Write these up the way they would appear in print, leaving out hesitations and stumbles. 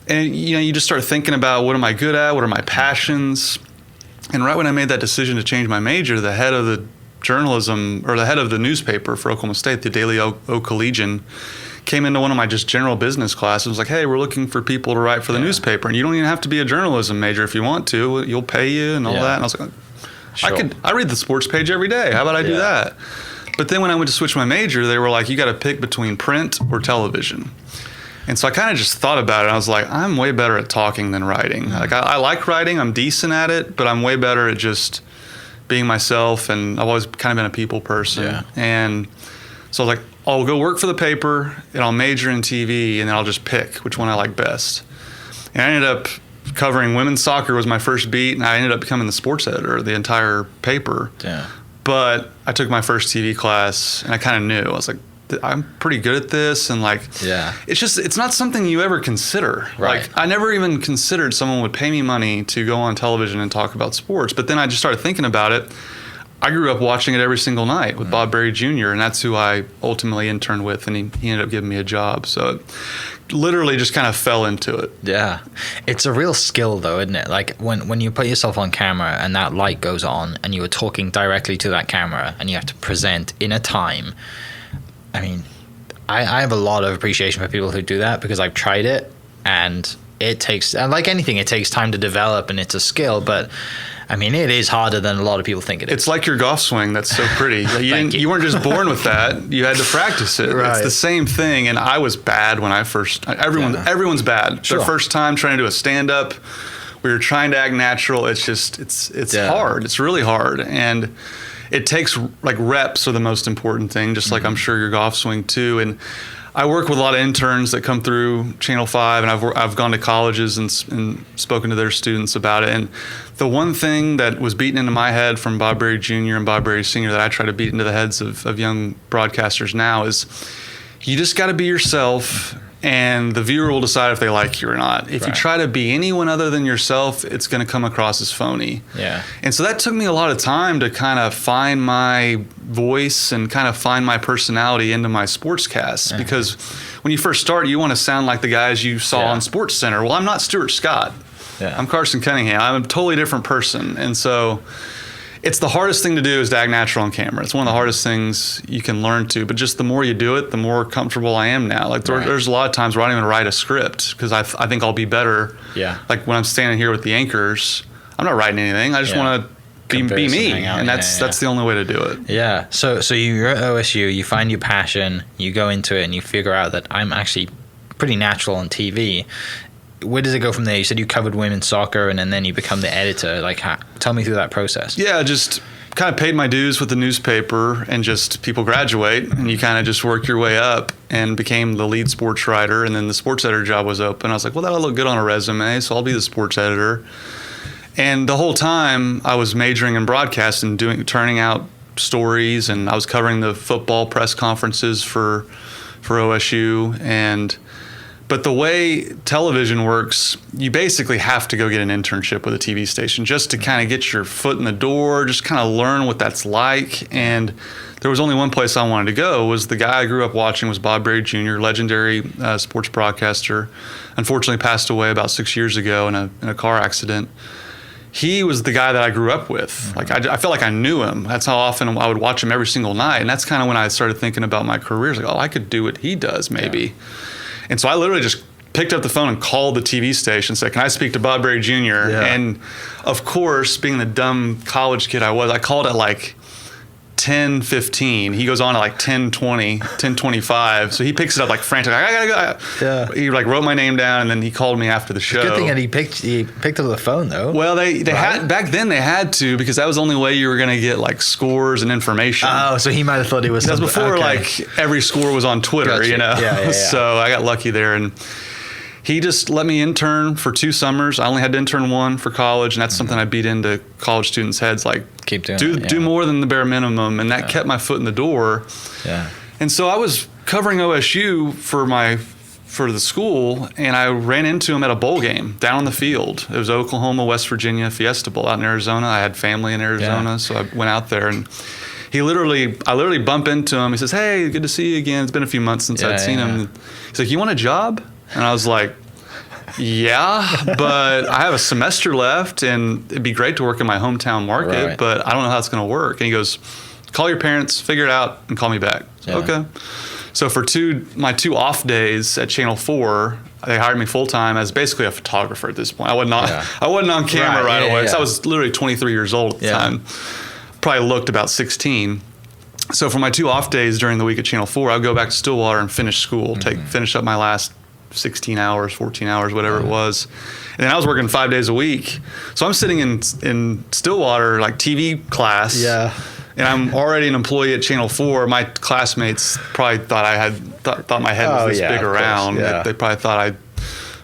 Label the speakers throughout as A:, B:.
A: And, you just start thinking about what am I good at? What are my passions? And right when I made that decision to change my major, the head of the journalism, or the head of the newspaper for Oklahoma State, the Daily Oak-Collegian, came into one of my just general business classes and was like, hey, we're looking for people to write for the newspaper. And you don't even have to be a journalism major if you want to. You'll pay you and all that. And I was like, sure. I read the sports page every day. How about I do that? But then when I went to switch my major, they were like, you got to pick between print or television. And so I kind of just thought about it. I was like, I'm way better at talking than writing. Like I like writing. I'm decent at it, but I'm way better at just being myself. And I've always kind of been a people person. Yeah. And so I was like, I'll go work for the paper and I'll major in TV and then I'll just pick which one I like best. And I ended up covering women's soccer was my first beat, and I ended up becoming the sports editor of the entire paper. Yeah. But I took my first TV class and I kind of knew. I was like, I'm pretty good at this, and it's not something you ever consider. Right. Like I never even considered someone would pay me money to go on television and talk about sports. But then I just started thinking about it. I grew up watching it every single night with Bob Berry Jr., and that's who I ultimately interned with, and he ended up giving me a job. So it literally just kind of fell into it.
B: Yeah. It's a real skill, though, isn't it? Like when you put yourself on camera and that light goes on and you are talking directly to that camera and you have to present in a time. I mean, I have a lot of appreciation for people who do that because I've tried it, and it takes, like anything, it takes time to develop, and it's a skill, but I mean, it is harder than a lot of people think it is.
A: It's like your golf swing. That's so pretty. You weren't just born with that. You had to practice it. Right. It's the same thing. And I was bad when I first. Everyone's bad. Sure. Their first time trying to do a stand up, we were trying to act natural. It's just it's hard. It's really hard, and it takes like reps are the most important thing. Just like I'm sure your golf swing too. And I work with a lot of interns that come through Channel 5, and I've gone to colleges and spoken to their students about it. And the one thing that was beaten into my head from Bob Berry Jr. and Bob Berry Sr. that I try to beat into the heads of young broadcasters now is you just got to be yourself, and the viewer will decide if they like you or not. If you try to be anyone other than yourself, it's going to come across as phony. Yeah. And so that took me a lot of time to kind of find my voice and kind of find my personality into my sportscasts. Because when you first start, you want to sound like the guys you saw on Sports Center. Well, I'm not Stuart Scott. Yeah. I'm Carson Cunningham. I'm a totally different person. And so it's the hardest thing to do is to act natural on camera. It's one of the hardest things you can learn to. But just the more you do it, the more comfortable I am now. Like there's a lot of times where I don't even write a script because I think I'll be better. Yeah. Like when I'm standing here with the anchors, I'm not writing anything. I just want to be me, and that's the only way to do it.
B: Yeah. So you're at OSU, you find your passion, you go into it, and you figure out that I'm actually pretty natural on TV. Where does it go from there? You said you covered women's soccer, and then you become the editor. Like, tell me through that process.
A: Yeah, just kind of paid my dues with the newspaper, and just people graduate, and you kind of just work your way up, and became the lead sports writer. And then the sports editor job was open. I was like, well, that'll look good on a resume, so I'll be the sports editor. And the whole time I was majoring in broadcast and turning out stories, and I was covering the football press conferences for OSU. But the way television works, you basically have to go get an internship with a TV station just to kind of get your foot in the door, just kind of learn what that's like. And there was only one place I wanted to go. Was the guy I grew up watching was Bob Berry Jr., legendary sports broadcaster. Unfortunately passed away about 6 years ago in a car accident. He was the guy that I grew up with. Like I felt like I knew him. That's how often I would watch him every single night. And that's kind of when I started thinking about my career. Like, oh, I could do what he does maybe. Yeah. And so I literally just picked up the phone and called the TV station and said, can I speak to Bob Berry Jr.? Yeah. And of course, being the dumb college kid I was, I called at like 10:15. He goes on at like 10:20, 10:25. So he picks it up like frantic. I gotta go. Yeah. He like wrote my name down, and then he called me after the show.
B: Good thing that he picked up the phone though.
A: Well, they had back then. They had to, because that was the only way you were gonna get like scores and information.
B: Oh, so he might have thought it was.
A: That was before like every score was on Twitter. Gotcha. You know. Yeah. So I got lucky there, and he just let me intern for 2 summers. I only had to intern 1 for college, and that's something I beat into college students' heads. Like,
B: keep doing
A: do more than the bare minimum, and that kept my foot in the door. Yeah. And so I was covering OSU for the school, and I ran into him at a bowl game down on the field. It was Oklahoma, West Virginia Fiesta Bowl out in Arizona. I had family in Arizona, so I went out there, and I literally bump into him. He says, "Hey, good to see you again. It's been a few months since I'd seen him." He's like, "You want a job?" And I was like, Yeah, but I have a semester left, and it'd be great to work in my hometown market,
B: Right.
A: but I don't know how it's going to work. And he goes, call your parents, figure it out, and call me back.
B: Yeah.
A: Okay. So for my 2 off days at Channel 4, they hired me full time as basically a photographer at this point. I wasn't on camera right away. So I was literally 23 years old at the time. Probably looked about 16. So for my 2 off days during the week at Channel 4, I'd go back to Stillwater and finish school, finish up my last 16 hours, 14 hours, whatever it was. And then I was working 5 days a week. So I'm sitting in Stillwater, like TV class.
B: Yeah.
A: And I'm already an employee at Channel 4. My classmates probably thought thought my head was this big around. They probably thought I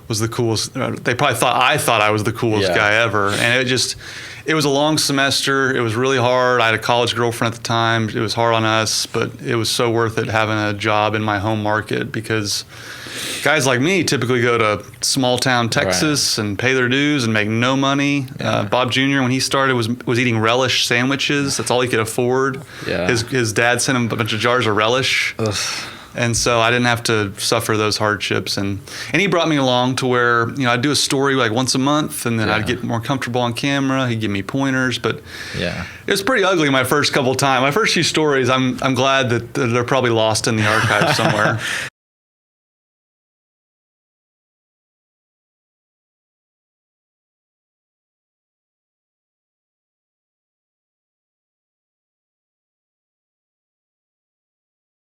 A: was the coolest. They probably thought I was the coolest guy ever. And it was a long semester. It was really hard. I had a college girlfriend at the time. It was hard on us, but it was so worth it having a job in my home market, because guys like me typically go to small town Texas and pay their dues and make no money. Bob Jr., when he started, was eating relish sandwiches. That's all he could afford. His dad sent him a bunch of jars of relish. Ugh. And so I didn't have to suffer those hardships. And he brought me along to where, I'd do a story like once a month, and then I'd get more comfortable on camera. He'd give me pointers, but it was pretty ugly my first couple of times. My first few stories, I'm glad that they're probably lost in the archive somewhere.